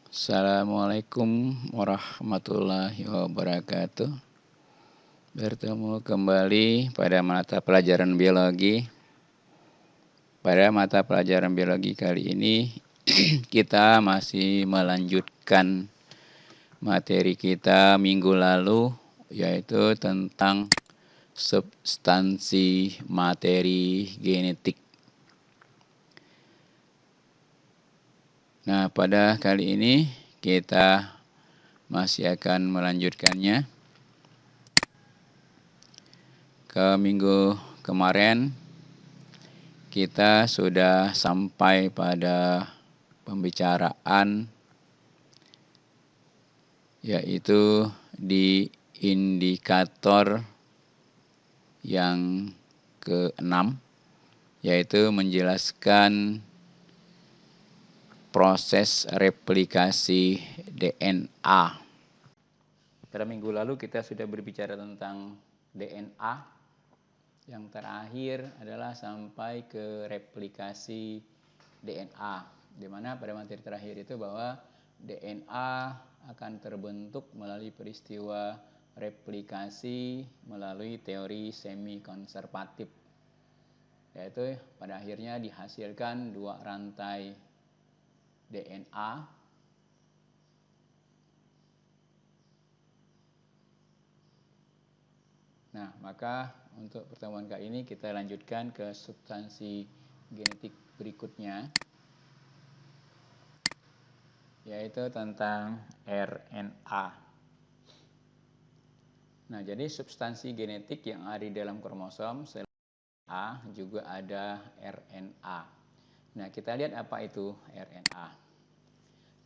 Assalamualaikum warahmatullahi wabarakatuh. Bertemu kembali pada mata pelajaran biologi. Pada mata pelajaran biologi kali ini kita masih melanjutkan materi kita minggu lalu, yaitu tentang substansi materi genetik. Nah, pada kali ini kita masih akan melanjutkannya. Ke minggu kemarin kita sudah sampai pada pembicaraan yaitu di indikator yang ke-6, yaitu menjelaskan proses replikasi DNA. Pada minggu lalu kita sudah berbicara tentang DNA. Yang terakhir adalah sampai ke replikasi DNA, di mana pada materi terakhir itu bahwa DNA akan terbentuk melalui peristiwa replikasi melalui teori semi-konservatif, yaitu pada akhirnya dihasilkan dua rantai DNA Nah, maka untuk pertemuan kali ini kita lanjutkan ke substansi genetik berikutnya, yaitu tentang RNA. Nah, jadi substansi genetik yang ada di dalam kromosom sel A juga ada RNA. Nah, kita lihat apa itu RNA.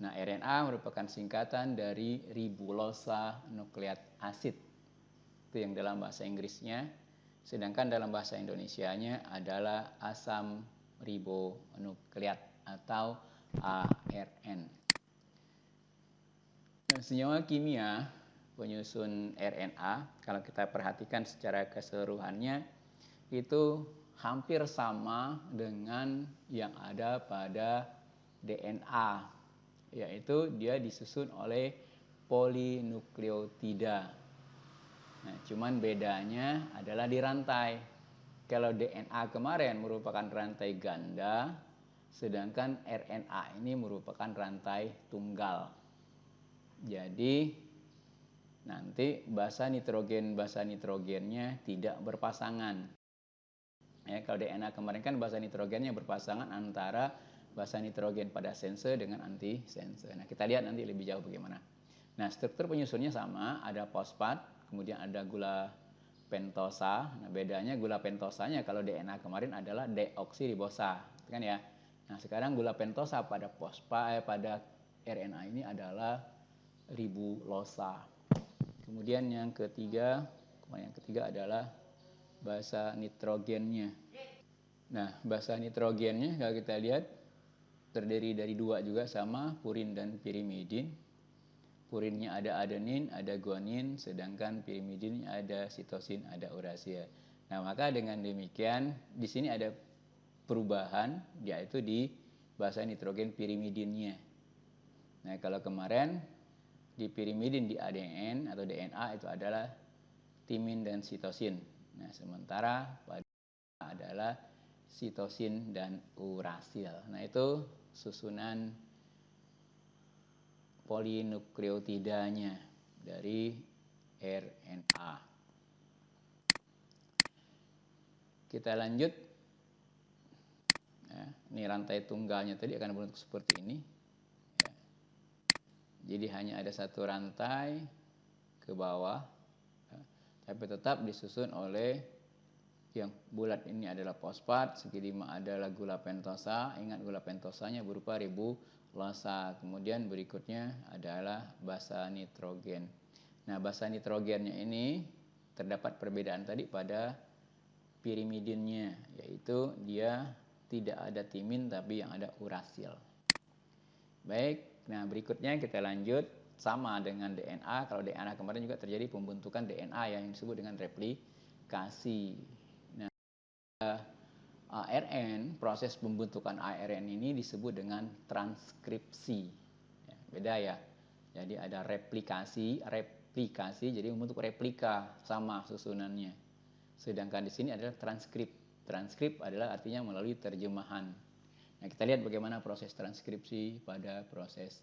Nah, RNA merupakan singkatan dari ribosa nukleat asid. Itu yang dalam bahasa Inggrisnya. Sedangkan dalam bahasa Indonesianya adalah asam ribonukleat atau ARN. Nah, senyawa kimia penyusun RNA, kalau kita perhatikan secara keseluruhannya, itu hampir sama dengan yang ada pada DNA, yaitu dia disusun oleh polinukleotida. Nah, cuman bedanya adalah di rantai. Kalau DNA kemarin merupakan rantai ganda, sedangkan RNA ini merupakan rantai tunggal. Jadi nanti basa nitrogennya tidak berpasangan. Ya, kalau DNA kemarin kan basa nitrogennya berpasangan antara basa nitrogen pada sense dengan antisense. Nah, kita lihat nanti lebih jauh bagaimana. Nah, struktur penyusunnya sama, ada fosfat, kemudian ada gula pentosa. Nah, bedanya gula pentosanya kalau DNA kemarin adalah deoksiribosa, kan ya. Nah, sekarang gula pentosa pada pada RNA ini adalah ribulosa. Kemudian yang ketiga adalah basa nitrogennya. Nah, basa nitrogennya kalau kita lihat terdiri dari dua juga sama, purin dan pirimidin. Purinnya ada adenin, ada guanin, sedangkan pirimidin ada sitosin, ada urasil. Nah, maka dengan demikian di sini ada perubahan, yaitu di basa nitrogen pirimidinnya. Nah, kalau kemarin di pirimidin di ADN atau DNA itu adalah timin dan sitosin. Nah, sementara pada adalah sitosin dan urasil. Nah, itu susunan polinukleotidanya dari RNA. Kita lanjut. Nah, ini rantai tunggalnya tadi akan berbentuk seperti ini. Ya. Jadi hanya ada satu rantai ke bawah, ya. Tapi tetap disusun oleh yang bulat ini adalah fosfat, segi 5 adalah gula pentosa. Ingat gula pentosanya berupa ribulosa. Kemudian berikutnya adalah basa nitrogen. Nah, basa nitrogennya ini terdapat perbedaan tadi pada pirimidinnya, yaitu dia tidak ada timin tapi yang ada urasil. Baik, nah berikutnya kita lanjut sama dengan DNA. Kalau DNA kemarin juga terjadi pembentukan DNA yang disebut dengan replikasi. ARN, proses pembentukan ARN ini disebut dengan transkripsi. beda ya. Jadi ada replikasi jadi membentuk replika sama susunannya. Sedangkan di sini adalah transkrip. Transkrip adalah artinya melalui terjemahan. Nah, kita lihat bagaimana proses transkripsi pada proses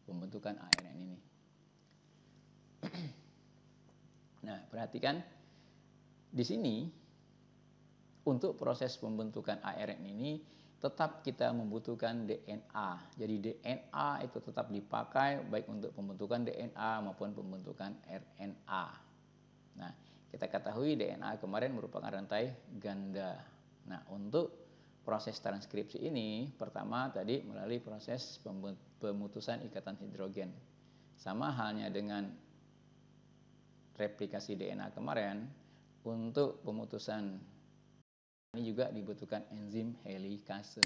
pembentukan ARN ini. Nah, perhatikan di sini untuk proses pembentukan ARN ini tetap kita membutuhkan DNA. Jadi DNA itu tetap dipakai baik untuk pembentukan DNA maupun pembentukan RNA. Nah, kita ketahui DNA kemarin merupakan rantai ganda. Nah, untuk proses transkripsi ini pertama tadi melalui proses pemutusan ikatan hidrogen. Sama halnya dengan replikasi DNA kemarin, untuk pemutusan ini juga dibutuhkan enzim helikase.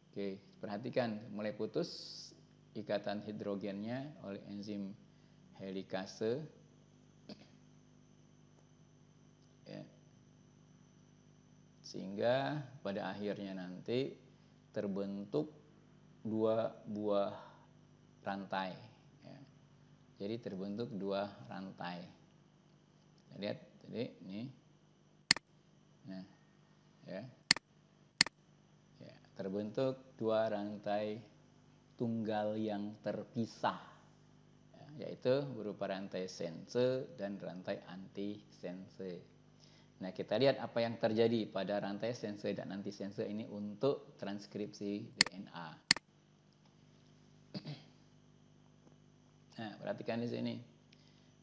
Oke, perhatikan mulai putus ikatan hidrogennya oleh enzim helikase. Ya. Sehingga pada akhirnya nanti terbentuk dua buah rantai. Ya. Jadi terbentuk dua rantai. Kita lihat, jadi ini. Nah, ya. Ya, terbentuk dua rantai tunggal yang terpisah, ya, yaitu berupa rantai sense dan rantai antisense. Nah, kita lihat apa yang terjadi pada rantai sense dan antisense ini untuk transkripsi DNA. Nah, perhatikan di sini.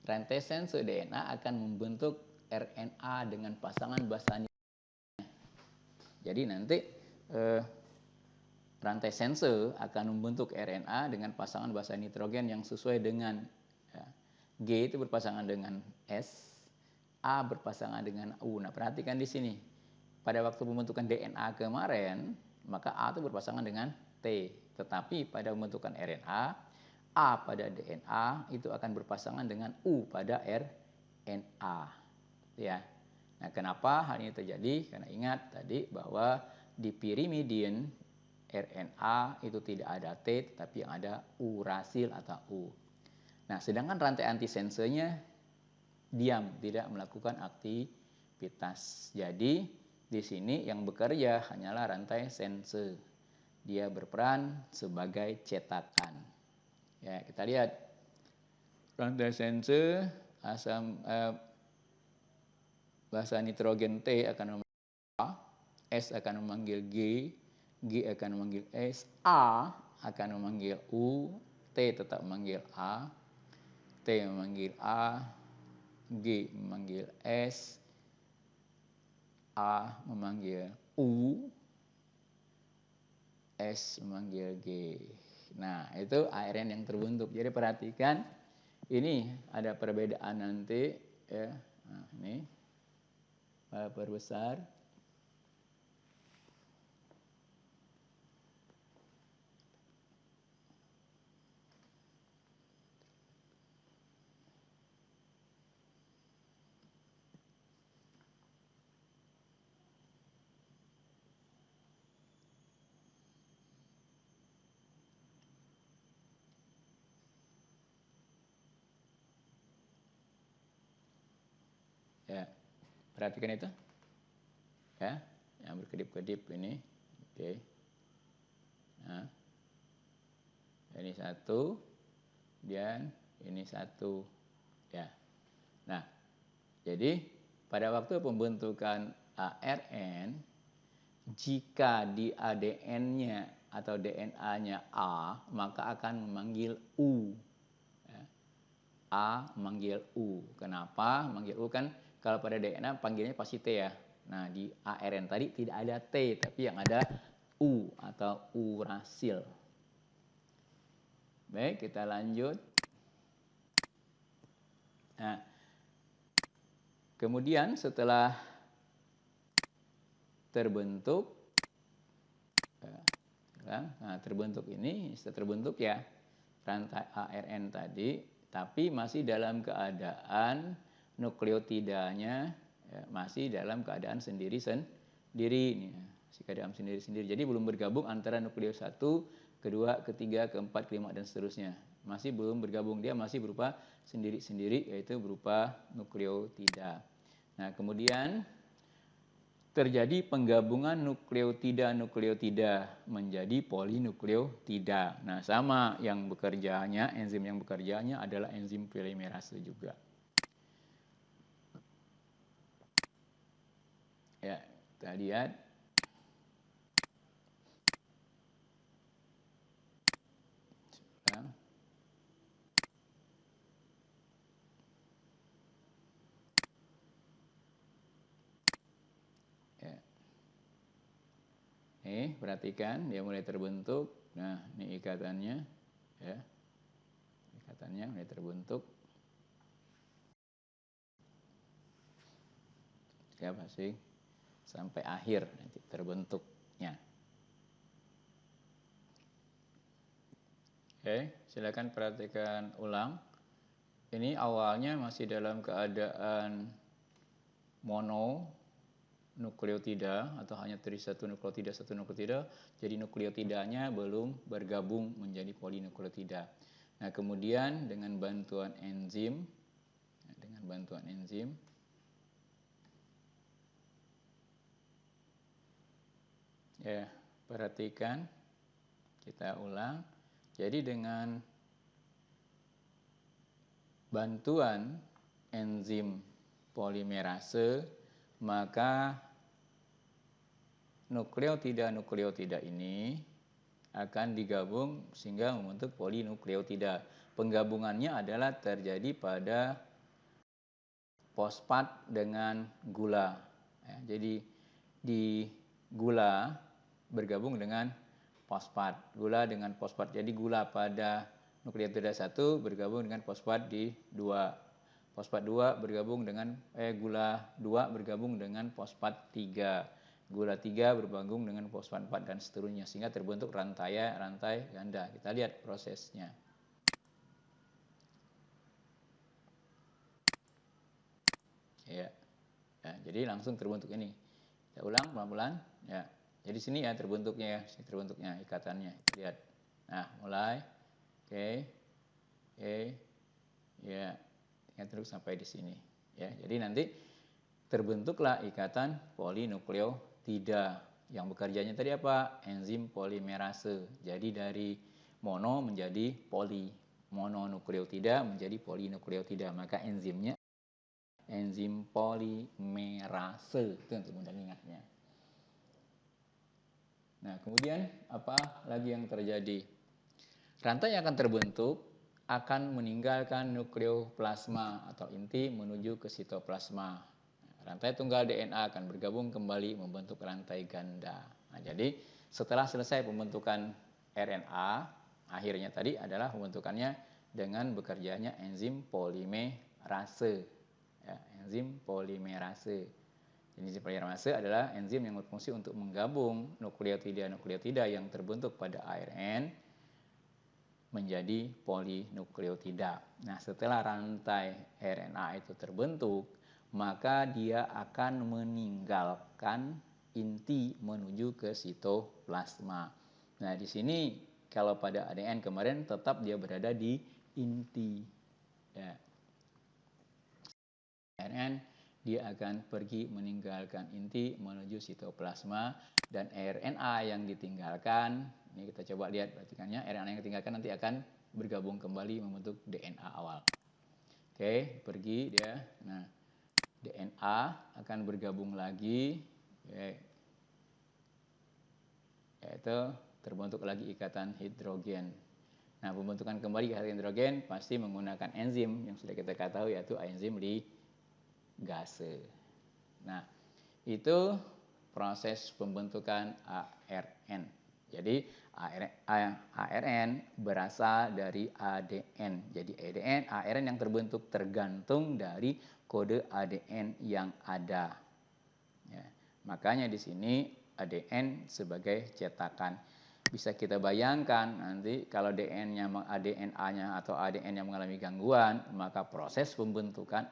Rantai sense DNA akan membentuk RNA dengan pasangan basa. Jadi nanti rantai sense akan membentuk RNA dengan pasangan basa nitrogen yang sesuai dengan ya, G itu berpasangan dengan S, A berpasangan dengan U. Nah, perhatikan di sini. Pada waktu pembentukan DNA kemarin, maka A itu berpasangan dengan T. Tetapi pada pembentukan RNA, A pada DNA itu akan berpasangan dengan U pada RNA. Ya. Nah, kenapa hal ini terjadi? Karena ingat tadi bahwa di pirimidin RNA itu tidak ada T, tetapi yang ada urasil atau U. Nah, sedangkan rantai antisensenya diam, tidak melakukan aktivitas. Jadi, di sini yang bekerja hanyalah rantai sense. Dia berperan sebagai cetakan. Ya, kita lihat. Rantai sense asam basa nitrogen T akan memanggil A, S akan memanggil G, G akan memanggil S, A akan memanggil U, T tetap memanggil A, T memanggil A, G memanggil S, A memanggil U, S memanggil G. Nah, itu ARN yang terbentuk. Jadi perhatikan, ini ada perbedaan nanti ya. Nah, ini perbesar. Ya, perhatikan itu. Ya, yang berkedip-kedip ini. Oke. Nah, ini satu, dan ini satu. Ya. Nah, jadi pada waktu pembentukan ARN, jika di ADN-nya atau DNA-nya A, maka akan memanggil U. Ya. A memanggil U. Kenapa? Memanggil U kan kalau pada DNA panggilnya pasti T ya. Nah, di ARN tadi tidak ada T, tapi yang ada U atau urasil. Baik, kita lanjut. Nah, kemudian setelah terbentuk, terbentuk ini, setelah terbentuk ya rantai ARN tadi, tapi masih dalam keadaan nukleotidanya ya, masih dalam keadaan sendiri-sendiri, masih keadaan sendiri-sendiri. Jadi belum bergabung antara nukleus 1 kedua, ketiga, keempat, kelima, dan seterusnya. Masih belum bergabung, dia masih berupa sendiri-sendiri, yaitu berupa nukleotida. Nah, kemudian terjadi penggabungan nukleotida menjadi polinukleotida. Nah, sama yang bekerjanya, enzim yang bekerjanya adalah enzim polimerase juga. Ya, kita lihat. Ya. Nih, perhatikan dia mulai terbentuk. Nah, ini ikatannya, ya. Ikatannya mulai terbentuk. Ya, pasti sampai akhir nanti terbentuknya. Oke, silakan perhatikan ulang. Ini awalnya masih dalam keadaan mono nukleotida atau hanya terdiri satu nukleotida, jadi nukleotidanya belum bergabung menjadi polinukleotida. Nah, kemudian dengan bantuan enzim, ya, perhatikan, kita ulang. Jadi dengan bantuan enzim polimerase, maka nukleotida ini akan digabung sehingga membentuk polinukleotida. Penggabungannya adalah terjadi pada fosfat dengan gula. Ya, jadi di gula bergabung dengan fosfat. Gula dengan fosfat. Jadi gula pada nukleotida 1 bergabung dengan fosfat di 2. Fosfat 2 bergabung dengan gula 2 bergabung dengan fosfat 3. Gula 3 bergabung dengan fosfat 4 dan seterusnya sehingga terbentuk rantai ganda. Kita lihat prosesnya. Ya. Ya, jadi langsung terbentuk ini. Kita ulang pelan-pelan. Ya. Jadi sini ya terbentuknya ya, sini terbentuknya ikatannya. Kita lihat. Nah, mulai. Oke. Ya. Tinggal terus sampai di sini. Ya, jadi nanti terbentuklah ikatan polinukleotida. Yang bekerjanya tadi apa? Enzim polimerase. Jadi dari mono menjadi poli. Mononukleotida menjadi polinukleotida. Maka enzimnya enzim polimerase. Itu untuk mudah ingatnya. Nah, kemudian apa lagi yang terjadi? Rantai yang akan terbentuk akan meninggalkan nukleoplasma atau inti menuju ke sitoplasma. Rantai tunggal DNA akan bergabung kembali membentuk rantai ganda. Nah, jadi setelah selesai pembentukan RNA, akhirnya tadi adalah pembentukannya dengan bekerjanya enzim polimerase. Ya, enzim polimerase. Enzim polimerase adalah enzim yang berfungsi untuk menggabung nukleotida yang terbentuk pada ARN menjadi polinukleotida. Nah, setelah rantai RNA itu terbentuk, maka dia akan meninggalkan inti menuju ke sitoplasma. Nah, di sini kalau pada ADN kemarin tetap dia berada di inti. Ya. RNA dia akan pergi meninggalkan inti menuju sitoplasma dan RNA yang ditinggalkan, ini kita coba lihat perhatikannya, RNA yang ditinggalkan nanti akan bergabung kembali membentuk DNA awal. Oke, pergi dia. Nah, DNA akan bergabung lagi, yaitu terbentuk lagi ikatan hidrogen. Nah, pembentukan kembali ikatan hidrogen pasti menggunakan enzim yang sudah kita ketahui yaitu enzim ligase. Nah, itu proses pembentukan ARN. Jadi ARN berasal dari ADN. Jadi ARN yang terbentuk tergantung dari kode ADN yang ada. Ya, makanya di sini ADN sebagai cetakan. Bisa kita bayangkan nanti kalau DNA-nya atau ADN yang mengalami gangguan, maka proses pembentukan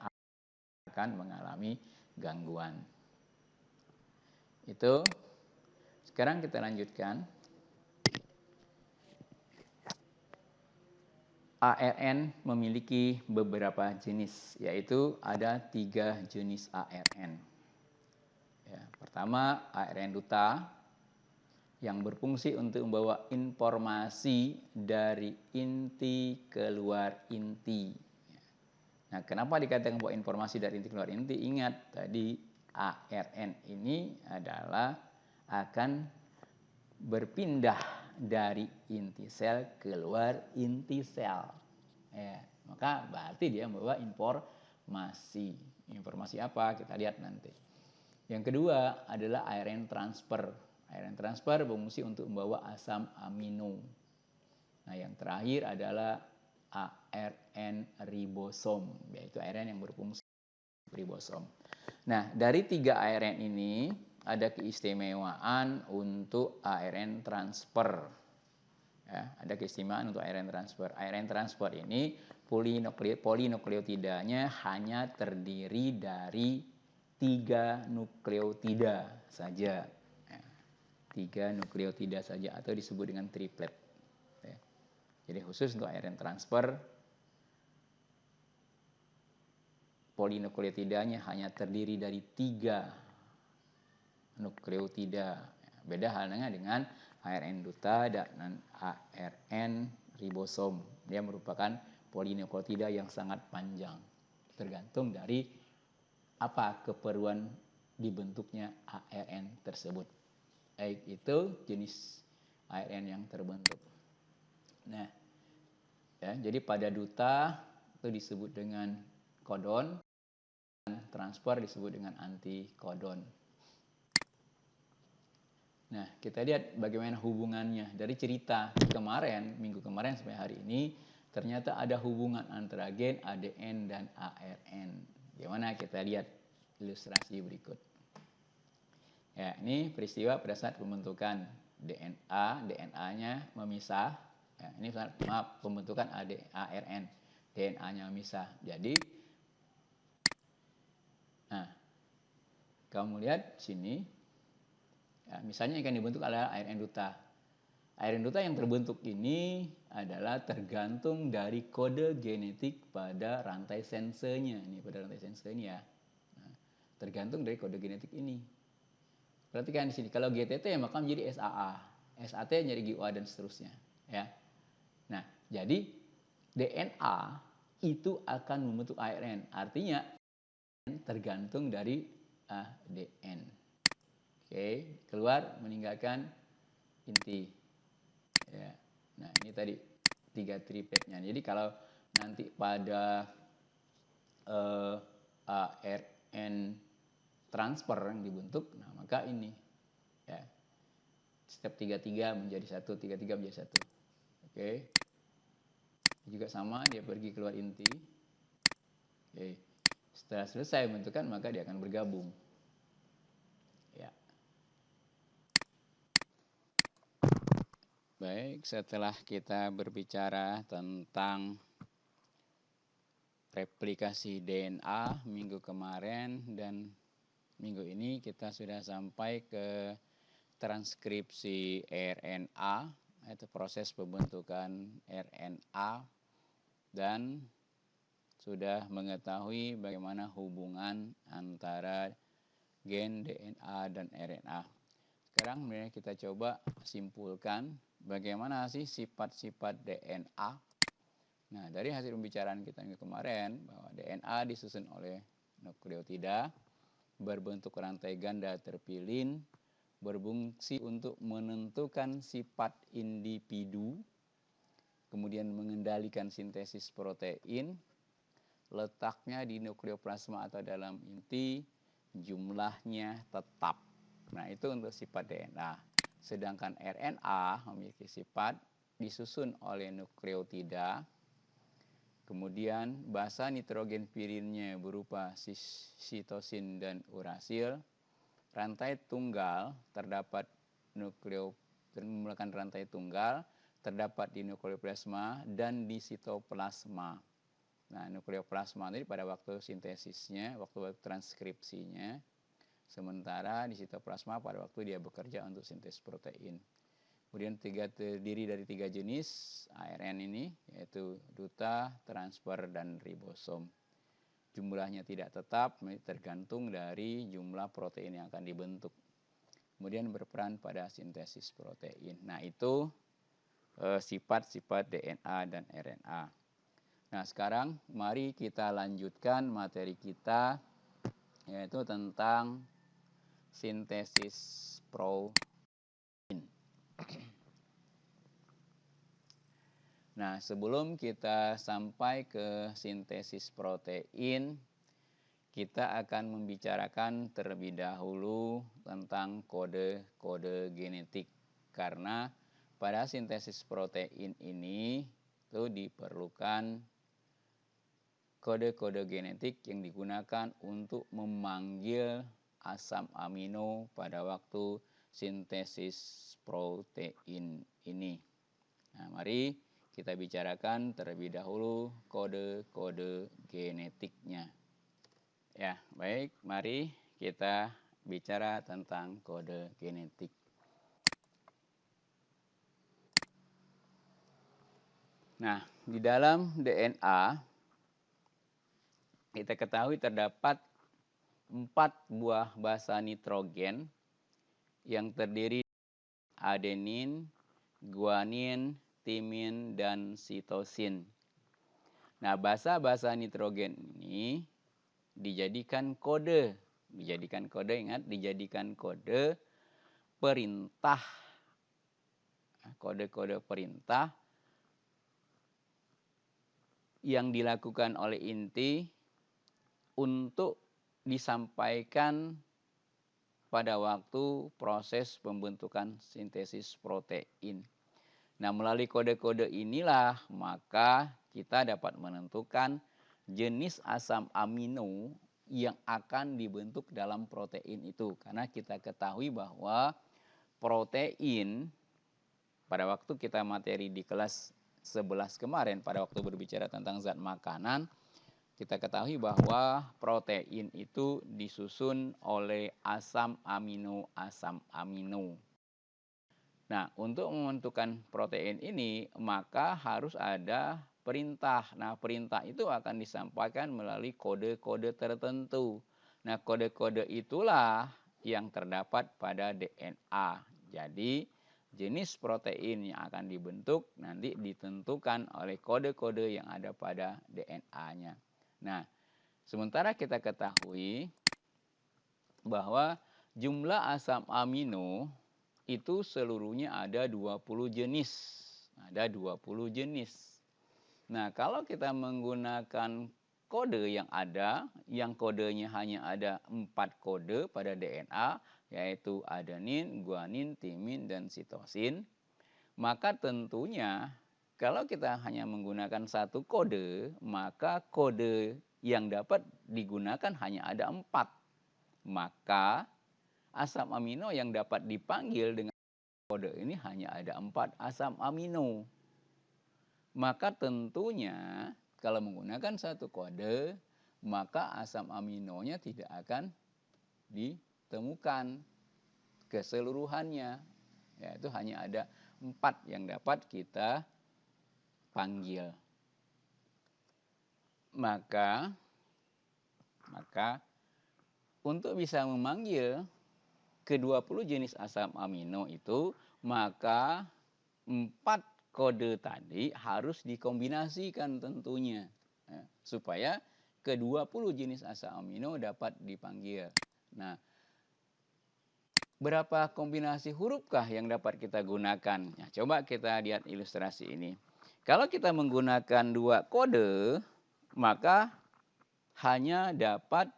akan mengalami gangguan. Itu. Sekarang kita lanjutkan. ARN memiliki beberapa jenis, yaitu ada 3 jenis ARN. Ya, pertama, ARN duta yang berfungsi untuk membawa informasi dari inti keluar inti. Nah, kenapa dikatakan bahwa informasi dari inti keluar inti? Ingat, tadi ARN ini adalah akan berpindah dari inti sel keluar inti sel. Ya, maka berarti dia membawa informasi. Informasi apa? Kita lihat nanti. Yang kedua adalah ARN transfer. ARN transfer berfungsi untuk membawa asam amino. Nah, yang terakhir adalah ARN ribosom, yaitu ARN yang berfungsi ribosom. Nah, dari 3 ARN ini ada keistimewaan untuk ARN transfer. Ya, ada keistimewaan untuk ARN transfer. ARN transfer ini polinukleotidanya hanya terdiri dari 3 nukleotida saja. Ya, 3 nukleotida saja atau disebut dengan triplet. Ya. Jadi khusus untuk ARN transfer, polinukleotidanya hanya terdiri dari 3 nukleotida. Beda halnya dengan ARN duta dan ARN ribosom. Dia merupakan polinukleotida yang sangat panjang. Tergantung dari apa keperluan dibentuknya ARN tersebut. Baik itu jenis ARN yang terbentuk. Nah, ya, jadi pada duta itu disebut dengan kodon, dan transfer disebut dengan antikodon. Nah, kita lihat bagaimana hubungannya dari cerita kemarin, minggu kemarin sampai hari ini, ternyata ada hubungan antara gen, ADN, dan ARN. Gimana kita lihat ilustrasi berikut. Ya, ini peristiwa pada saat pembentukan DNA, DNA-nya memisah. Ya, ini pembentukan ARN, DNA-nya memisah. Jadi, nah, kamu lihat sini. Ya, misalnya yang akan dibentuk adalah ARN duta. ARN duta yang terbentuk ini adalah tergantung dari kode genetik pada rantai sensenya. Ini pada rantai sensenya. Nah, tergantung dari kode genetik ini. Perhatikan di sini. Kalau GTT maka menjadi SAA, SAT menjadi GUA dan seterusnya. Ya. Nah, jadi DNA itu akan membentuk ARN. Artinya tergantung dari ADN. Oke, keluar meninggalkan inti. Ya. Nah, ini tadi 3 tripletnya. Jadi kalau nanti pada ARN transfer yang dibentuk, nah maka ini ya. Step 33 menjadi 1, 33 menjadi 1. Oke. Juga sama, dia pergi keluar inti. Oke. Setelah selesai bentukan, maka dia akan bergabung. Ya. Baik, setelah kita berbicara tentang replikasi DNA minggu kemarin dan minggu ini kita sudah sampai ke transkripsi RNA, itu proses pembentukan RNA, dan sudah mengetahui bagaimana hubungan antara gen, DNA, dan RNA. Sekarang kita coba simpulkan bagaimana sih sifat-sifat DNA. Nah, dari hasil pembicaraan kita minggu kemarin bahwa DNA disusun oleh nukleotida, berbentuk rantai ganda terpilin, berfungsi untuk menentukan sifat individu, kemudian mengendalikan sintesis protein, letaknya di nukleoplasma atau dalam inti, jumlahnya tetap. Nah, itu untuk sifat DNA. Sedangkan RNA memiliki sifat disusun oleh nukleotida, kemudian basa nitrogen pirinnya berupa sitosin dan urasil. Rantai tunggal terdapat menggunakan rantai tunggal terdapat di nukleoplasma dan di sitoplasma. Nah, nukleoplasma tadi pada waktu sintesisnya, waktu transkripsinya, sementara di sitoplasma pada waktu dia bekerja untuk sintesis protein. Kemudian terdiri dari 3 jenis ARN ini, yaitu duta, transfer, dan ribosom. Jumlahnya tidak tetap, tergantung dari jumlah protein yang akan dibentuk. Kemudian berperan pada sintesis protein. Nah, itu sifat-sifat DNA dan RNA. Nah, sekarang mari kita lanjutkan materi kita, yaitu tentang sintesis protein. Nah, sebelum kita sampai ke sintesis protein, kita akan membicarakan terlebih dahulu tentang kode-kode genetik. Karena pada sintesis protein ini itu diperlukan kode-kode genetik yang digunakan untuk memanggil asam amino pada waktu sintesis protein ini. Nah, mari kita bicarakan terlebih dahulu kode-kode genetiknya. Ya, baik, mari kita bicara tentang kode genetik. Nah, di dalam DNA kita ketahui terdapat 4 buah basa nitrogen yang terdiri adenin, guanin, timin, dan sitosin. Nah, basa-basa nitrogen ini dijadikan kode, ingat, dijadikan kode perintah, kode-kode perintah yang dilakukan oleh inti untuk disampaikan pada waktu proses pembentukan sintesis protein. Nah, melalui kode-kode inilah maka kita dapat menentukan jenis asam amino yang akan dibentuk dalam protein itu. Karena kita ketahui bahwa protein pada waktu kita materi di kelas 11 kemarin, pada waktu berbicara tentang zat makanan, kita ketahui bahwa protein itu disusun oleh asam amino. Nah, untuk menentukan protein ini, maka harus ada perintah. Nah, perintah itu akan disampaikan melalui kode-kode tertentu. Nah, kode-kode itulah yang terdapat pada DNA. Jadi, jenis protein yang akan dibentuk nanti ditentukan oleh kode-kode yang ada pada DNA-nya. Nah, sementara kita ketahui bahwa jumlah asam amino itu seluruhnya ada 20 jenis. Ada 20 jenis. Nah, kalau kita menggunakan kode yang ada, yang kodenya hanya ada 4 kode pada DNA, yaitu adenin, guanin, timin, dan sitosin, maka tentunya kalau kita hanya menggunakan 1 kode, maka kode yang dapat digunakan hanya ada 4. Maka asam amino yang dapat dipanggil dengan kode ini hanya ada 4 asam amino. Maka tentunya kalau menggunakan 1 kode, maka asam aminonya tidak akan ditemukan keseluruhannya. Yaitu hanya ada 4 yang dapat kita panggil. Maka untuk bisa memanggil ke-20 jenis asam amino itu, maka 4 kode tadi harus dikombinasikan tentunya, supaya ke-20 jenis asam amino dapat dipanggil. Nah, berapa kombinasi hurufkah yang dapat kita gunakan? Nah, coba kita lihat ilustrasi ini. Kalau kita menggunakan 2 kode, maka hanya dapat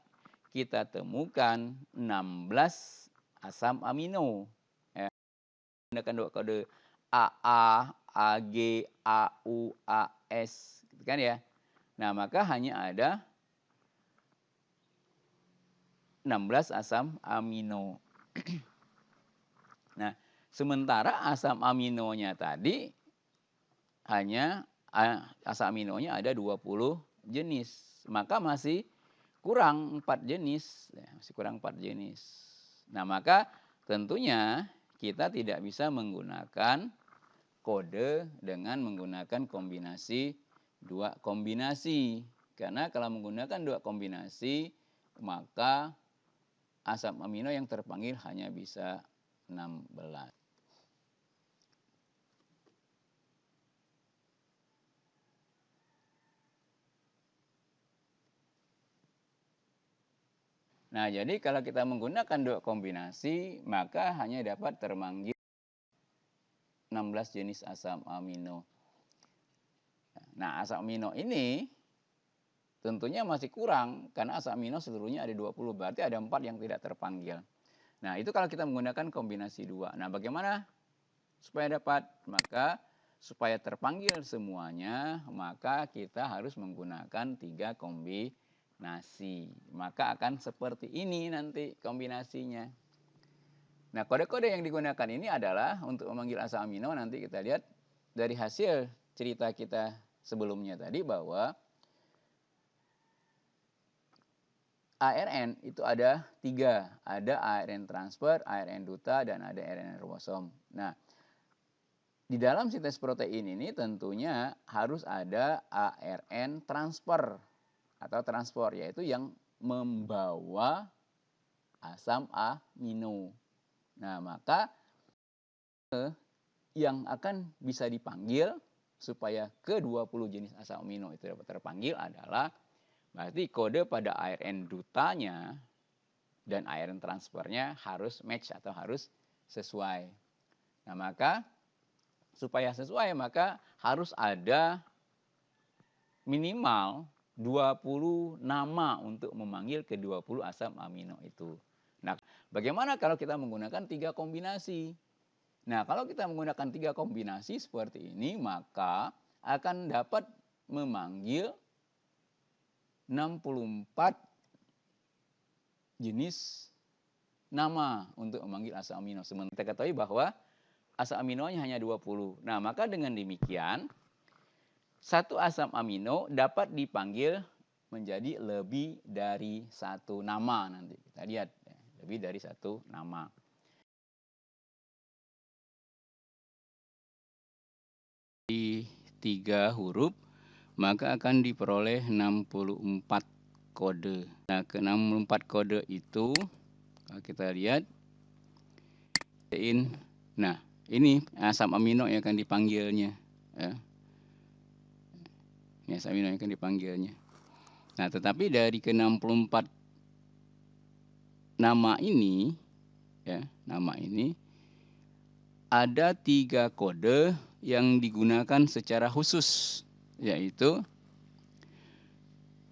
kita temukan 16 asam amino. Menggunakan 2 kode AA, AG, AU, AS, gitu kan ya. Nah, maka hanya ada 16 asam amino. Nah, sementara asam aminonya tadi hanya asam aminonya ada 20 jenis. Maka masih kurang 4 jenis. Nah, maka tentunya kita tidak bisa menggunakan kode dengan menggunakan kombinasi 2 kombinasi. Karena kalau menggunakan 2 kombinasi, maka asam amino yang terpanggil hanya bisa 16. Nah, jadi kalau kita menggunakan 2 kombinasi, maka hanya dapat terpanggil 16 jenis asam amino. Nah, asam amino ini tentunya masih kurang, karena asam amino seluruhnya ada 20, berarti ada 4 yang tidak terpanggil. Nah, itu kalau kita menggunakan kombinasi 2. Nah, bagaimana supaya dapat? Maka supaya terpanggil semuanya, maka kita harus menggunakan 3 kombinasi. Maka akan seperti ini nanti kombinasinya. Nah, kode-kode yang digunakan ini adalah untuk memanggil asam amino. Nanti kita lihat dari hasil cerita kita sebelumnya tadi bahwa ARN itu ada 3. Ada ARN transfer, ARN duta, dan ada ARN ribosom. Nah, di dalam sintesis protein ini tentunya harus ada ARN transfer atau transport, yaitu yang membawa asam amino. Nah, maka yang akan bisa dipanggil supaya ke-20 jenis asam amino itu dapat terpanggil adalah berarti kode pada ARN dutanya dan ARN transfernya harus match atau harus sesuai. Nah, maka supaya sesuai maka harus ada minimal 20 nama untuk memanggil ke-20 asam amino itu. Nah, bagaimana kalau kita menggunakan 3 kombinasi? Nah, kalau kita menggunakan 3 kombinasi seperti ini, maka akan dapat memanggil 64 jenis nama untuk memanggil asam amino. Sementara kita ketahui bahwa asam aminonya hanya 20. Nah, maka dengan demikian, satu asam amino dapat dipanggil menjadi lebih dari 1 nama nanti. Kita lihat, lebih dari 1 nama. Di 3 huruf, maka akan diperoleh 64 kode. Nah, ke 64 kode itu, kalau kita lihat, nah, ini asam amino yang akan dipanggilnya. Ya. Ini asam amino yang akan dipanggilnya. Nah, tetapi dari ke 64 nama ini, ya, nama ini, ada 3 kode yang digunakan secara khusus, yaitu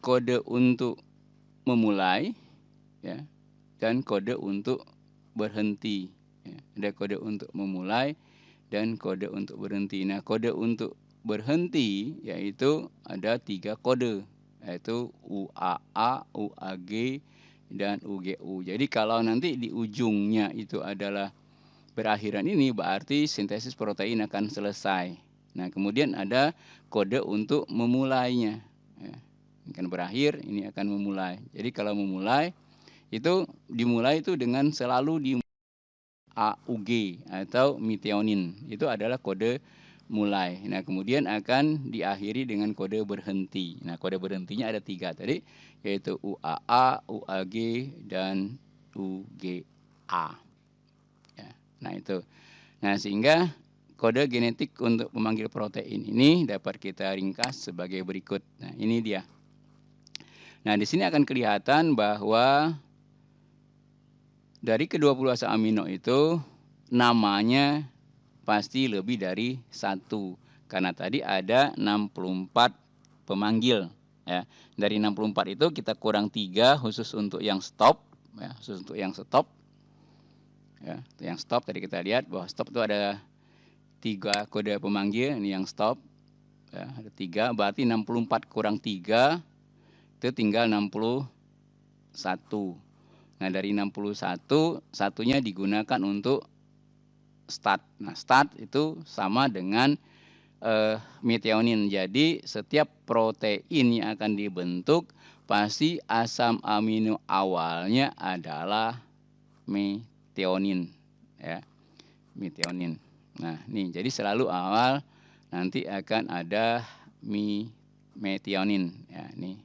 kode untuk memulai, ya, dan kode untuk berhenti. Ya, ada kode untuk memulai dan kode untuk berhenti. Nah, kode untuk berhenti yaitu ada 3 kode, yaitu UAA, UAG, dan UGU. Jadi kalau nanti di ujungnya itu adalah berakhiran ini, berarti sintesis protein akan selesai. Nah, kemudian ada kode untuk memulainya. Ya, ini akan berakhir, ini akan memulai. Jadi kalau memulai, itu dimulai itu dengan selalu di AUG atau metionin. Itu adalah kode mulai. Nah, kemudian akan diakhiri dengan kode berhenti. Nah, kode berhentinya ada 3 tadi, yaitu UAA, UAG, dan UGA. Ya, nah itu. Nah, sehingga kode genetik untuk memanggil protein ini dapat kita ringkas sebagai berikut. Nah, ini dia. Nah, di sini akan kelihatan bahwa dari ke-20 asam amino itu namanya pasti lebih dari 1. Karena tadi ada 64 pemanggil. Ya. Dari 64 itu kita kurang 3 khusus untuk yang stop. Ya, khusus untuk yang stop. Ya, yang stop tadi kita lihat bahwa stop itu ada 3 kode pemanggil. Ini yang stop. Ya, ada 3, berarti 64 kurang 3 itu tinggal 61. Nah, dari 61, satunya digunakan untuk start. Nah, start itu sama dengan metionin. Jadi, setiap protein yang akan dibentuk, pasti asam amino awalnya adalah metionin. Ya. metionin. Nah, nih jadi selalu awal nanti akan ada metionin ya, nih.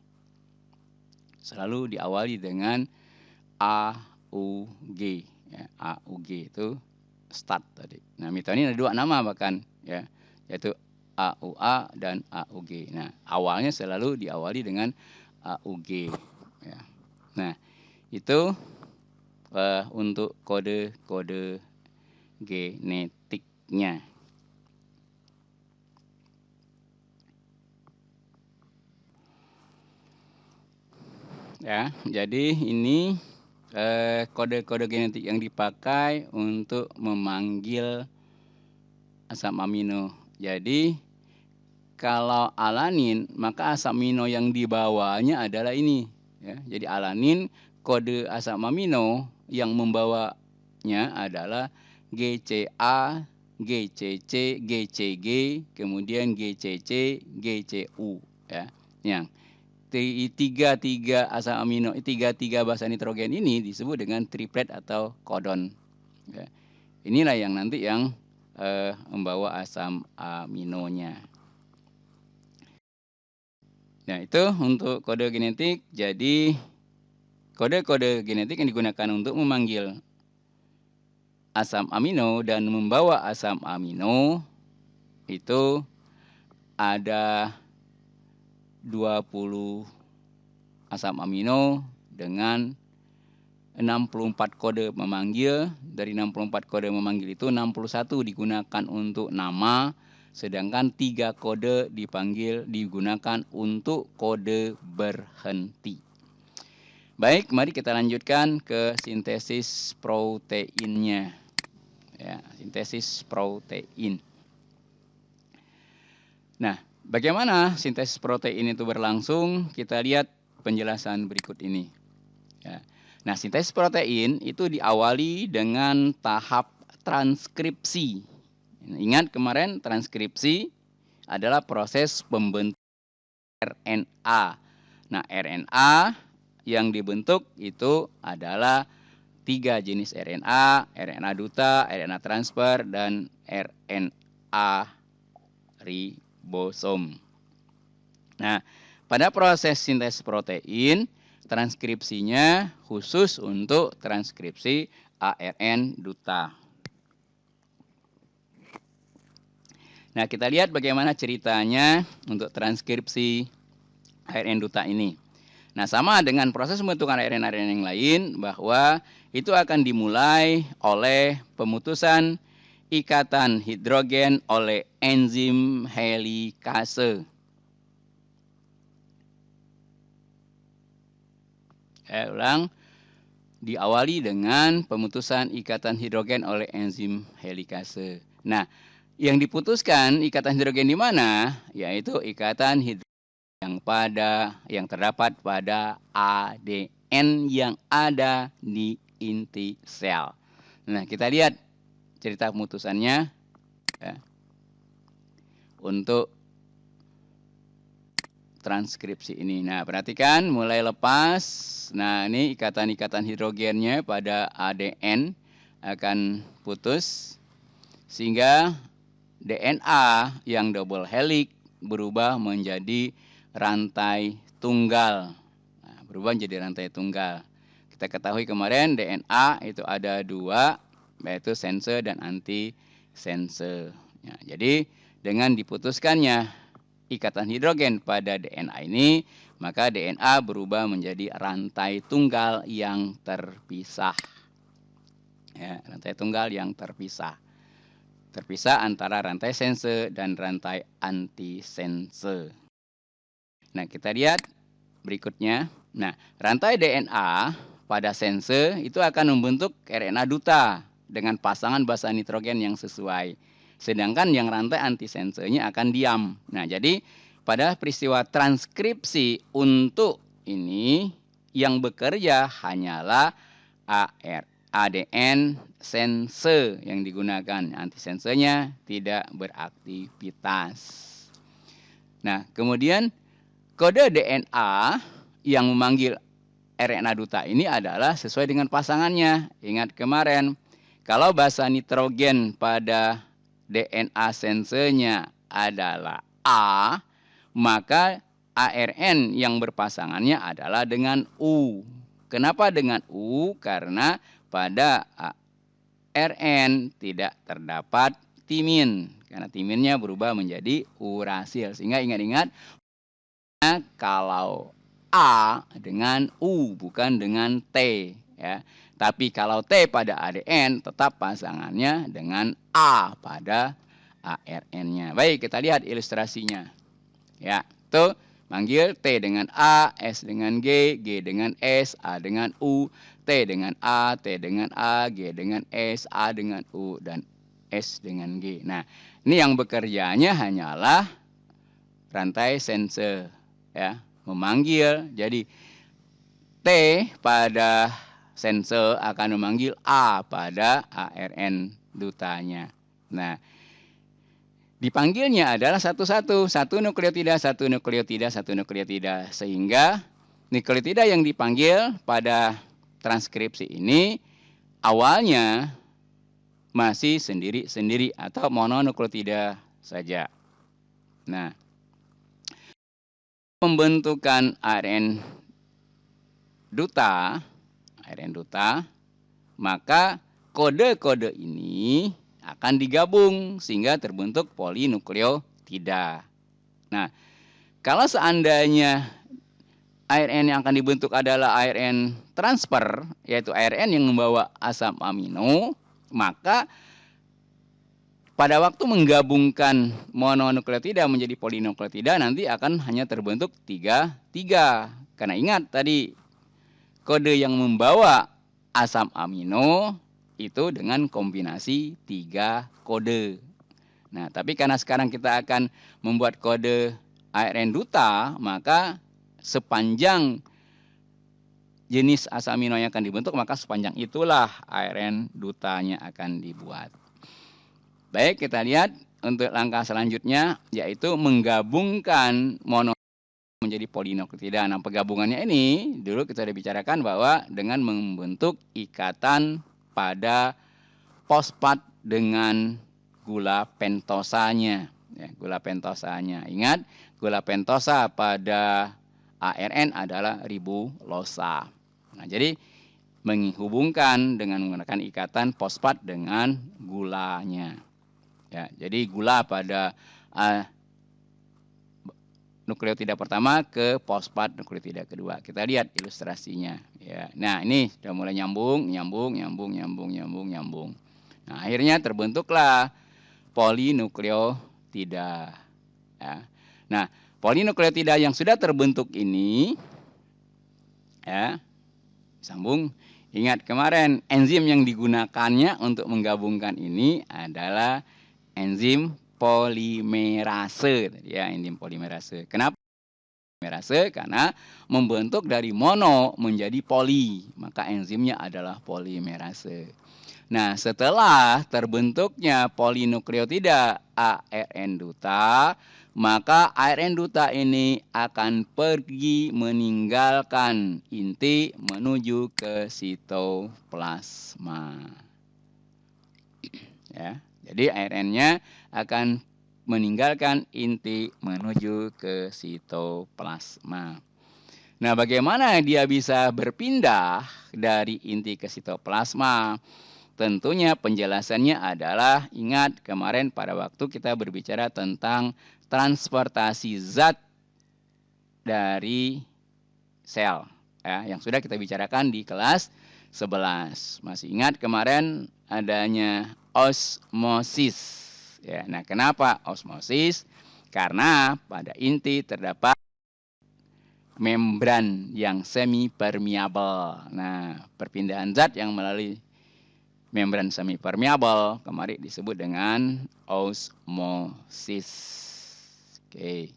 Selalu diawali dengan AUG ya, AUG itu start tadi. Nah, metionin ada 2 nama bahkan ya, yaitu AUA dan AUG. Nah, awalnya selalu diawali dengan AUG ya. Nah, itu untuk kode-kode genetiknya. Ya, jadi ini kode-kode genetik yang dipakai untuk memanggil asam amino. Jadi kalau alanin, maka asam amino yang dibawanya adalah ini. Ya, jadi alanin kode asam amino yang membawanya adalah GCA, GCC, GCG, kemudian GCC, GCU. Ya, yang tiga asam amino, tiga basa nitrogen ini disebut dengan triplet atau codon. Ya. Inilah yang nanti yang membawa asam aminonya. Nah, itu untuk kode genetik. Jadi kode-kode genetik yang digunakan untuk memanggil asam amino dan membawa asam amino itu ada 20 asam amino dengan 64 kode memanggil. Dari 64 kode memanggil itu 61 digunakan untuk nama, sedangkan 3 kode digunakan untuk kode berhenti. Baik, mari kita lanjutkan ke sintesis proteinnya. Ya, sintesis protein. Nah, bagaimana sintesis protein itu berlangsung? Kita lihat penjelasan berikut ini. Ya. Nah, sintesis protein itu diawali dengan tahap transkripsi. Ingat kemarin transkripsi adalah proses pembentukan RNA. Nah, RNA yang dibentuk itu adalah 3 jenis RNA, RNA duta, RNA transfer, dan RNA ribosom. Nah, pada proses sintesis protein, transkripsinya khusus untuk transkripsi ARN duta. Nah, kita lihat bagaimana ceritanya untuk transkripsi ARN duta ini. Nah, sama dengan proses pembentukan ARN yang lain, bahwa itu akan dimulai oleh pemutusan ikatan hidrogen oleh enzim helikase. Ulang, diawali dengan pemutusan ikatan hidrogen oleh enzim helikase. Nah, yang diputuskan ikatan hidrogen di mana? Yaitu ikatan hidrogen yang terdapat pada ADN yang ada di inti sel. Nah, kita lihat cerita pemutusannya ya, untuk transkripsi ini. Nah, perhatikan mulai lepas. Nah, ini ikatan-ikatan hidrogennya pada ADN akan putus sehingga DNA yang double helix berubah menjadi rantai tunggal. Nah, berubah menjadi rantai tunggal. Kita ketahui kemarin DNA itu ada 2, yaitu sense dan antisense. Ya, jadi dengan diputuskannya ikatan hidrogen pada DNA ini, maka DNA berubah menjadi rantai tunggal yang terpisah. Ya, rantai tunggal yang terpisah. Terpisah antara rantai sense dan rantai antisense. Nah, kita lihat berikutnya. Nah, rantai DNA pada sense itu akan membentuk RNA duta dengan pasangan basa nitrogen yang sesuai. Sedangkan yang rantai antisensenya akan diam. Nah, jadi pada peristiwa transkripsi untuk ini yang bekerja hanyalah ADN sense yang digunakan. Antisensenya tidak beraktivitas. Nah, kemudian kode DNA yang memanggil RNA duta ini adalah sesuai dengan pasangannya. Ingat kemarin, Kalau basa nitrogen pada DNA sensenya adalah A, maka ARN yang berpasangannya adalah dengan U. Kenapa dengan U? Karena pada ARN tidak terdapat timin. Karena timinnya berubah menjadi urasil. Sehingga ingat-ingat, kalau A dengan U bukan dengan T, ya. Tapi kalau T pada ADN tetap pasangannya dengan A pada ARN-nya. Baik, kita lihat ilustrasinya. Ya, tuh manggil T dengan A, S dengan G, G dengan S, A dengan U, T dengan A, T dengan A, G dengan S, A dengan U, dan S dengan G. Nah, ini yang bekerjanya hanyalah rantai sense, ya, memanggil. Jadi T pada sense akan memanggil A pada ARN dutanya. Nah, dipanggilnya adalah satu-satu, satu nukleotida, satu nukleotida, satu nukleotida, sehingga nukleotida yang dipanggil pada transkripsi ini awalnya masih sendiri-sendiri atau mononukleotida saja. Nah, pembentukan ARN duta, maka kode-kode ini akan digabung sehingga terbentuk polinukleotida. Nah, kalau seandainya ARN yang akan dibentuk adalah ARN transfer, yaitu ARN yang membawa asam amino, maka pada waktu menggabungkan mononukleotida menjadi polinukleotida nanti akan hanya terbentuk 3. Karena ingat tadi kode yang membawa asam amino itu dengan kombinasi 3 kode. Nah, tapi karena sekarang kita akan membuat kode ARN duta, maka sepanjang jenis asam amino yang akan dibentuk, maka sepanjang itulah ARN dutanya akan dibuat. Baik, kita lihat untuk langkah selanjutnya, yaitu menggabungkan mono menjadi polinukleotida. Nah, penggabungannya ini dulu kita sudah bicarakan bahwa dengan membentuk ikatan pada fosfat dengan gula pentosanya. Ya, gula pentosanya. Ingat, gula pentosa pada ARN adalah ribulosa. Nah, jadi menghubungkan dengan menggunakan ikatan fosfat dengan gulanya. Ya, jadi gula pada nukleotida pertama ke fosfat nukleotida kedua. Kita lihat ilustrasinya. Ya, nah ini sudah mulai nyambung. Nah, akhirnya terbentuklah polinukleotida. Ya. Nah, polinukleotida yang sudah terbentuk ini, ya, sambung. Ingat kemarin enzim yang digunakannya untuk menggabungkan ini adalah enzim polimerase, ya, enzim polimerase. Kenapa polimerase? Karena membentuk dari mono menjadi poli, maka enzimnya adalah polimerase. Nah, setelah terbentuknya polinukleotida ARN duta, maka ARN duta ini akan pergi meninggalkan inti menuju ke sitoplasma. Ya. Jadi ARN-nya akan meninggalkan inti menuju ke sitoplasma. Nah, bagaimana dia bisa berpindah dari inti ke sitoplasma? Tentunya penjelasannya adalah, ingat kemarin pada waktu kita berbicara tentang transportasi zat dari sel, ya, yang sudah kita bicarakan di kelas 11. Masih ingat kemarin adanya osmosis. Ya, nah, kenapa osmosis? Karena pada inti terdapat membran yang semi permeabel. Nah, perpindahan zat yang melalui membran semi permeabel kemarin disebut dengan osmosis. Oke.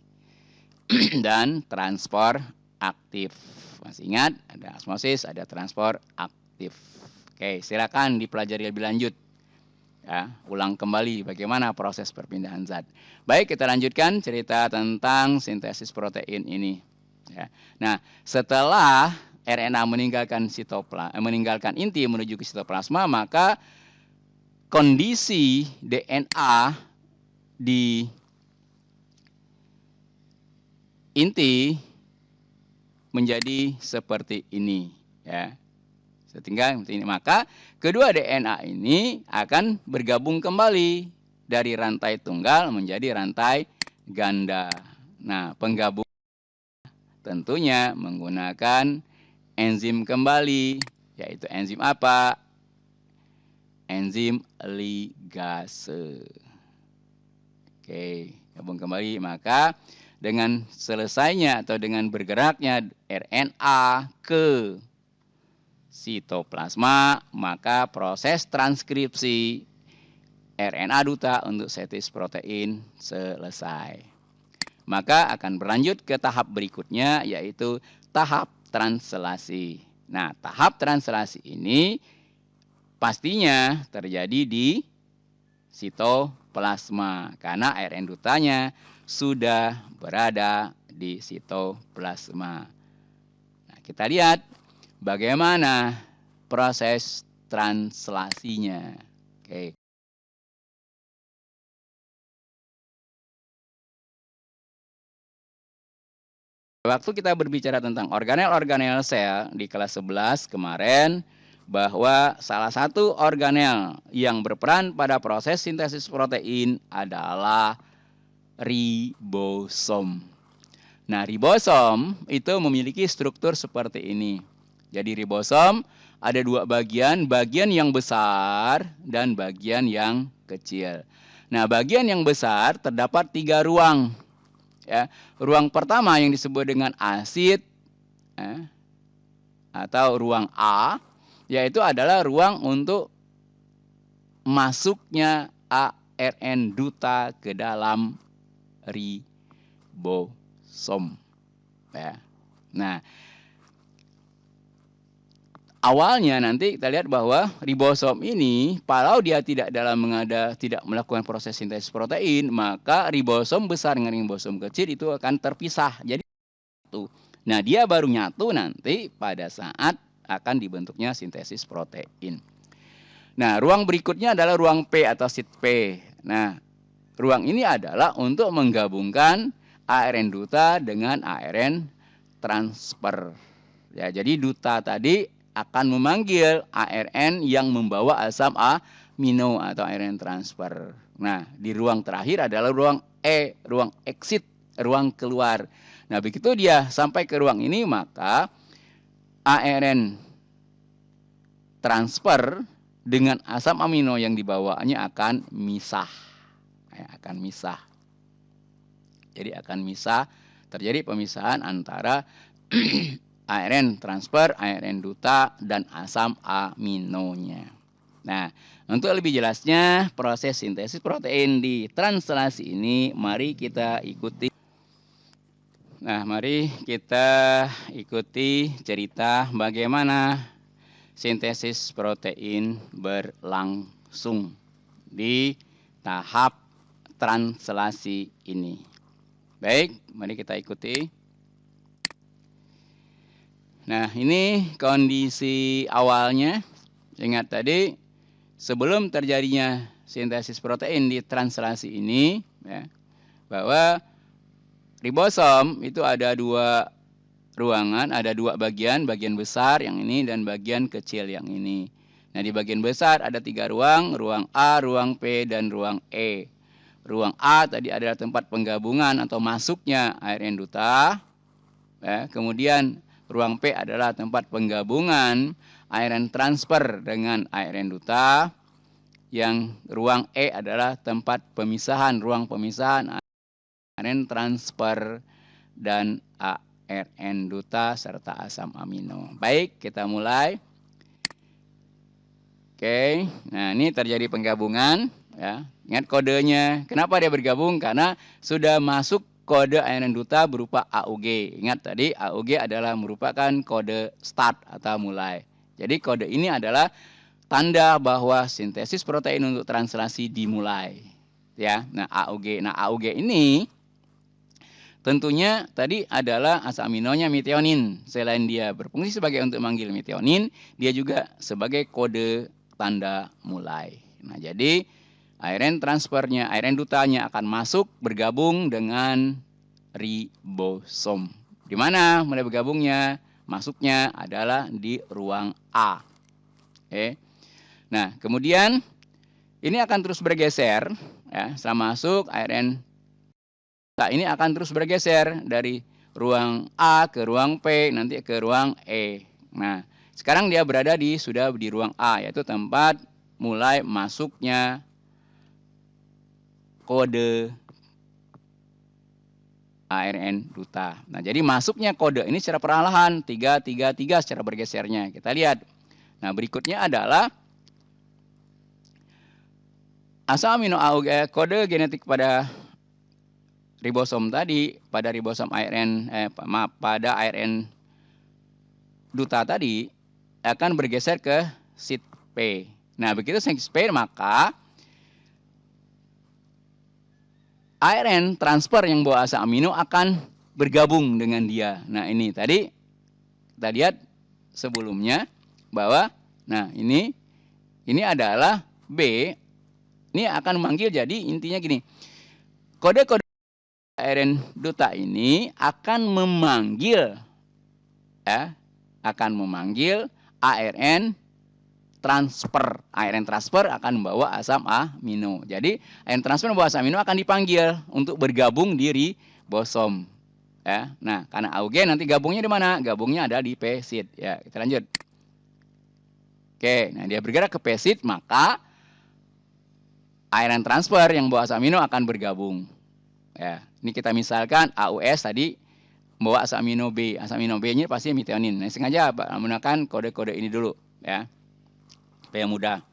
Dan transport aktif. Masih ingat ada osmosis, ada transport aktif. Oke, silakan dipelajari lebih lanjut. Ya, ulang kembali bagaimana proses perpindahan zat. Baik, kita lanjutkan cerita tentang sintesis protein ini. Ya. Nah, setelah RNA meninggalkan inti menuju ke sitoplasma, maka kondisi DNA di inti menjadi seperti ini, ya. Tinggal ini, maka kedua DNA ini akan bergabung kembali dari rantai tunggal menjadi rantai ganda. Nah, penggabungan tentunya menggunakan enzim kembali, yaitu enzim apa? Enzim ligase. Oke, gabung kembali, maka dengan selesainya atau dengan bergeraknya RNA ke sitoplasma, maka proses transkripsi RNA duta untuk sintesis protein selesai. Maka akan berlanjut ke tahap berikutnya, yaitu tahap translasi. Nah, tahap translasi ini pastinya terjadi di sitoplasma karena RNA dutanya sudah berada di sitoplasma. Nah, kita lihat bagaimana proses translasinya. Oke. Waktu kita berbicara tentang organel-organel sel di kelas 11 kemarin, bahwa salah satu organel yang berperan pada proses sintesis protein adalah ribosom. Nah, ribosom itu memiliki struktur seperti ini. Jadi ribosom ada dua bagian, bagian yang besar dan bagian yang kecil. Nah, bagian yang besar terdapat 3 ruang. Ya, ruang pertama yang disebut dengan asid, atau ruang A, yaitu adalah ruang untuk masuknya ARN duta ke dalam ribosom. Ya. Nah, awalnya nanti kita lihat bahwa ribosom ini, kalau dia tidak melakukan proses sintesis protein, maka ribosom besar dengan ribosom kecil itu akan terpisah. Jadi nyatu. Nah, dia baru nyatu nanti pada saat akan dibentuknya sintesis protein. Nah, ruang berikutnya adalah ruang P atau sit P. Nah, ruang ini adalah untuk menggabungkan ARN duta dengan ARN transfer. Ya, jadi duta tadi akan memanggil ARN yang membawa asam amino atau ARN transfer. Nah, di ruang terakhir adalah ruang E, ruang exit, ruang keluar. Nah, begitu dia sampai ke ruang ini, maka ARN transfer dengan asam amino yang dibawanya akan misah. Akan misah. Jadi akan misah, terjadi pemisahan antara ARN transfer, ARN duta, dan asam aminonya. Nah, untuk lebih jelasnya proses sintesis protein di translasi ini, mari kita ikuti. Nah, mari kita ikuti cerita bagaimana sintesis protein berlangsung di tahap translasi ini. Baik, mari kita ikuti. Nah, ini kondisi awalnya. Ingat tadi, sebelum terjadinya sintesis protein di translasi ini, ya, bahwa ribosom itu ada 2 ruangan, ada 2 bagian, bagian besar yang ini dan bagian kecil yang ini. Nah, di bagian besar ada 3 ruang, ruang A, ruang P, dan ruang E. Ruang A tadi adalah tempat penggabungan atau masuknya ARN duta. Ya, kemudian ruang P adalah tempat penggabungan ARN transfer dengan ARN duta. Yang ruang E adalah tempat pemisahan, ruang pemisahan ARN transfer dan ARN duta serta asam amino. Baik, kita mulai. Oke, nah ini terjadi penggabungan. Ya, ingat kodenya. Kenapa dia bergabung? Karena sudah masuk kode ARN duta berupa AUG. Ingat tadi AUG adalah merupakan kode start atau mulai. Jadi kode ini adalah tanda bahwa sintesis protein untuk translasi dimulai. Ya, nah AUG. Nah AUG ini tentunya tadi adalah asam aminonya metionin. Selain dia berfungsi sebagai untuk memanggil metionin, dia juga sebagai kode tanda mulai. Nah, jadi ARN transfernya, ARN dutanya akan masuk bergabung dengan ribosom. Di mana mulai bergabungnya? Masuknya adalah di ruang A. Oke. Nah, kemudian ini akan terus bergeser ya, setelah masuk ARN duta ini akan terus bergeser dari ruang A ke ruang P, nanti ke ruang E. Nah, sekarang dia berada sudah di ruang A, yaitu tempat mulai masuknya kode ARN duta. Nah, jadi masuknya kode ini secara perlahan 333 secara bergesernya. Kita lihat. Nah, berikutnya adalah asam amino AUG kode genetik pada ribosom tadi, pada ribosom ARN pada ARN duta tadi akan bergeser ke site P. Nah, begitu site P maka ARN transfer yang bawa asam amino akan bergabung dengan dia. Nah, ini tadi kita lihat sebelumnya bahwa nah ini adalah B. Ini akan memanggil, jadi intinya gini. Kode-kode ARN duta ini akan memanggil ARN transfer. ARN transfer akan membawa asam amino. Jadi ARN transfer membawa asam amino akan dipanggil untuk bergabung di ribosom. Ya. Nah, karena AUG nanti gabungnya di mana? Gabungnya ada di P-site. Ya, kita lanjut. Oke, nah dia bergerak ke P-site, maka ARN transfer yang membawa asam amino akan bergabung. Ya, ini kita misalkan AUS tadi membawa asam amino B. Asam amino B-nya pasti metionin. Nah, sengaja menggunakan kode-kode ini dulu, ya. Supaya mudah.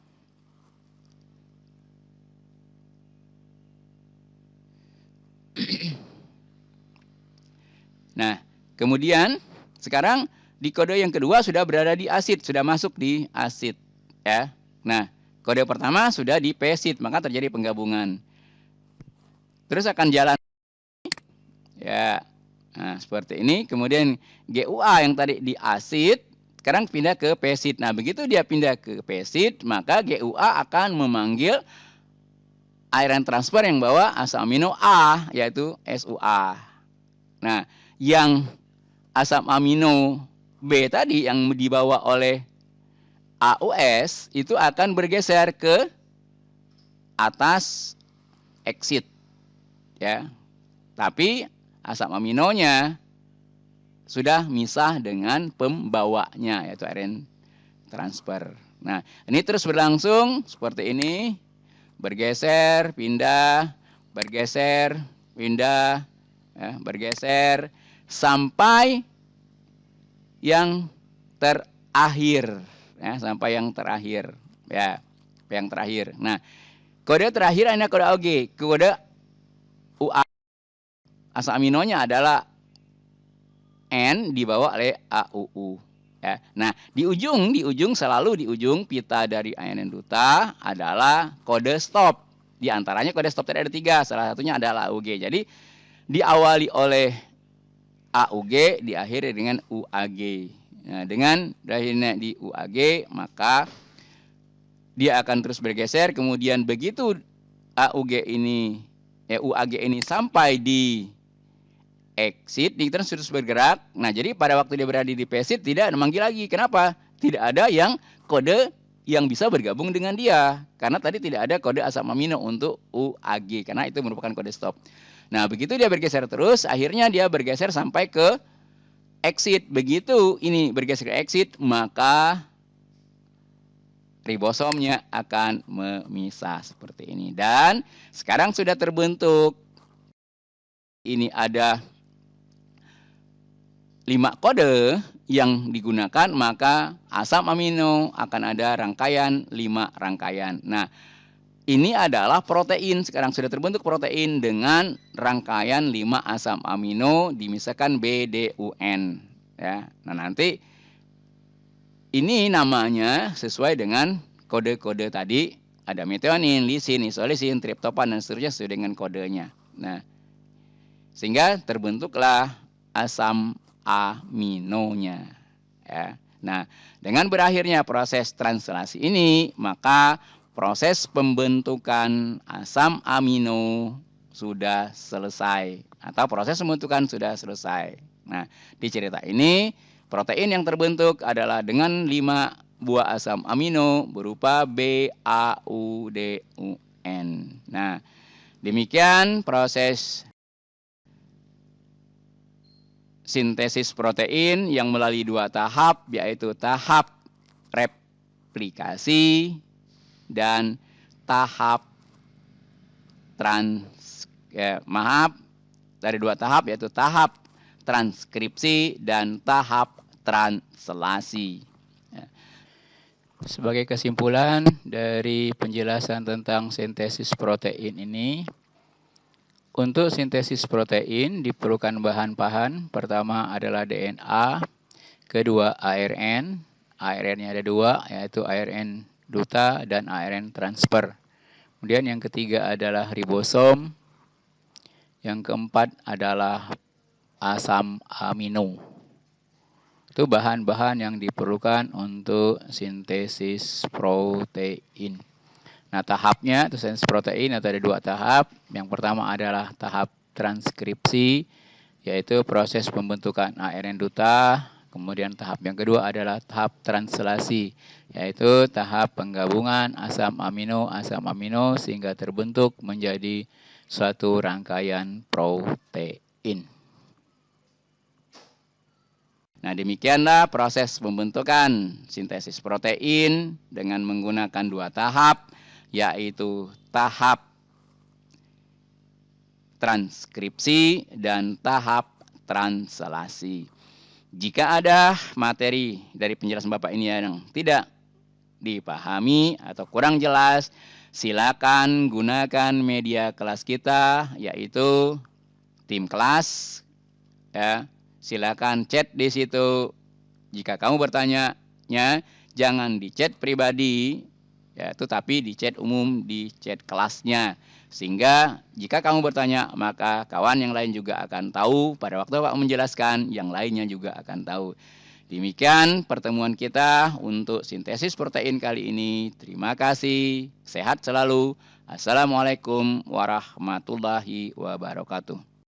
Nah, kemudian sekarang di kode yang kedua sudah berada di asid, sudah masuk di asid, ya. Nah, kode pertama sudah di P-site, maka terjadi penggabungan. Terus akan jalan, ya. Nah, seperti ini. Kemudian GUA yang tadi di asid, sekarang pindah ke P-site. Nah, begitu dia pindah ke P-site, maka GUA akan memanggil ARN transfer yang bawa asam amino A, yaitu SUA. Nah, yang asam amino B tadi yang dibawa oleh AUS itu akan bergeser ke atas exit, ya. Tapi asam aminonya sudah misah dengan pembawanya, yaitu ARN transfer. Nah, ini terus berlangsung seperti ini, bergeser, pindah, bergeser, pindah, ya, bergeser sampai yang terakhir, ya, sampai yang terakhir, ya, yang terakhir. Nah, kode terakhir ini kode AUG, kode UA. Asam aminonya adalah N dibawa oleh AUU. Ya. Nah, di ujung selalu di ujung pita dari ARN duta adalah kode stop. Di antaranya kode stop tadi ada 3, salah satunya adalah AUG. Jadi diawali oleh AUG, diakhiri dengan UAG. Nah, dengan akhirnya di UAG, maka dia akan terus bergeser. Kemudian begitu AUG ini, UAG ini sampai di exit, dia terus bergerak. Nah, jadi pada waktu dia berada di P-site tidak memanggil lagi. Kenapa? Tidak ada yang kode yang bisa bergabung dengan dia. Karena tadi tidak ada kode asam amino untuk UAG. Karena itu merupakan kode stop. Nah, begitu dia bergeser terus, akhirnya dia bergeser sampai ke exit. Begitu ini bergeser ke exit, maka ribosomnya akan memisah seperti ini. Dan sekarang sudah terbentuk. Ini ada 5 kode yang digunakan, maka asam amino akan ada rangkaian 5 rangkaian. Nah, ini adalah protein. Sekarang sudah terbentuk protein dengan rangkaian 5 asam amino dimisahkan BDUN. Ya. Nah, nanti ini namanya sesuai dengan kode-kode tadi. Ada metionin, lisin, isolisin, triptopan, dan seterusnya sesuai dengan kodenya. Nah, sehingga terbentuklah asam aminonya. Ya. Nah, dengan berakhirnya proses translasi ini, maka proses pembentukan asam amino sudah selesai atau proses pembentukan sudah selesai. Nah, di cerita ini protein yang terbentuk adalah dengan 5 buah asam amino berupa B, A, U, D, U, N. Nah, demikian proses sintesis protein yang melalui 2 tahap, yaitu tahap replikasi dan tahap dari 2 tahap, yaitu tahap transkripsi dan tahap translasi. Sebagai kesimpulan dari penjelasan tentang sintesis protein ini, untuk sintesis protein diperlukan bahan-bahan. Pertama adalah DNA, kedua ARN. ARN-nya ada 2, yaitu ARN duta dan ARN transfer. Kemudian yang ketiga adalah ribosom. Yang keempat adalah asam amino. Itu bahan-bahan yang diperlukan untuk sintesis protein. Nah, tahapnya itu sintesis protein atau ada 2 tahap. Yang pertama adalah tahap transkripsi, yaitu proses pembentukan ARN duta. Kemudian tahap yang kedua adalah tahap translasi, yaitu tahap penggabungan asam amino sehingga terbentuk menjadi suatu rangkaian protein. Nah, demikianlah proses pembentukan sintesis protein dengan menggunakan 2 tahap, yaitu tahap transkripsi dan tahap translasi. Jika ada materi dari penjelasan Bapak ini yang tidak dipahami atau kurang jelas, silakan gunakan media kelas kita, yaitu tim kelas. Ya, silakan chat di situ. Jika kamu bertanya-nya, jangan di chat pribadi, ya, tetapi di chat umum, di chat kelasnya. Sehingga jika kamu bertanya, maka kawan yang lain juga akan tahu. Pada waktu Pak menjelaskan, yang lainnya juga akan tahu. Demikian pertemuan kita untuk sintesis protein kali ini. Terima kasih. Sehat selalu. Assalamualaikum warahmatullahi wabarakatuh.